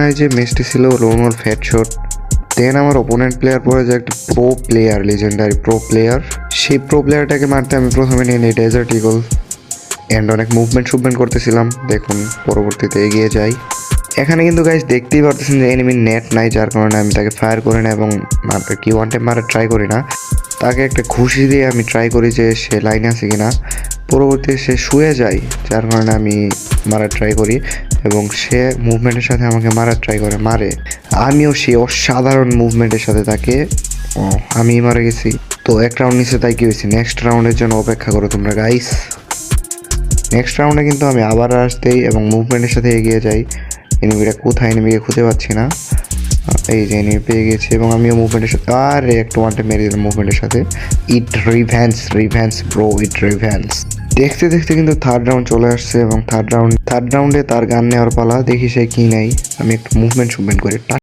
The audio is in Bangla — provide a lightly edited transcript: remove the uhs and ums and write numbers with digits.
নাই যে ম্যাচটি ছিল লোন ফ্যাট শট। দেন আমার ওপোনেন্ট প্লেয়ার পড়ে যে একটা pro player, legendary pro player. সেই প্রো প্লেয়ারটাকে মারতে আমি প্রথমে নিয়ে নিই ডেজার্ট ইগল অ্যান্ড অনেক মুভমেন্ট করতেছিলাম। দেখুন পরবর্তীতে এগিয়ে যাই। এখানে কিন্তু গাইস দেখতেই পারতেছেন যে এনিমির নেট নাই, যার কারণে আমি তাকে ফায়ার করি না এবং কি ওয়ান টাইম মারার ট্রাই করি না। তাকে একটা ঘুষি দিয়ে আমি ট্রাই করি যে সে লাইনে আছে কিনা। পরবর্তীতে সে শুয়ে যায়, যার কারণে আমি মারার ট্রাই করি এবং সে মুভমেন্টের সাথে আমাকে মারার ট্রাই করে, মারে। আমিও সে অসাধারণ মুভমেন্টের সাথে তাকে আমি মারা গেছি। তো এক রাউন্ড নিচে তাই কি হয়েছে, নেক্সট রাউন্ডের জন্য অপেক্ষা করো তোমরা গাইস। নেক্সট রাউন্ডে কিন্তু আমি আবার আসতেই এবং মুভমেন্টের সাথে এগিয়ে যাই। এনিমিটা কোথায়, এনিমিকে খুঁজে পাচ্ছি না। এই যে এনিমি পেয়ে গেছি এবং আমিও মুভমেন্টের সাথে আরে একটা ওয়ানটা মেরে দিলাম মুভমেন্টের সাথে। ইট রিভ্যান্স ব্রো, ইট রিভ্যান্স। দেখতে দেখতে কিন্তু থার্ড রাউন্ড চলে আসছে এবং থার্ড রাউন্ডে তার গান নেওয়ার পালা। দেখি সে কি নাই, আমি একটু মুভমেন্ট করি।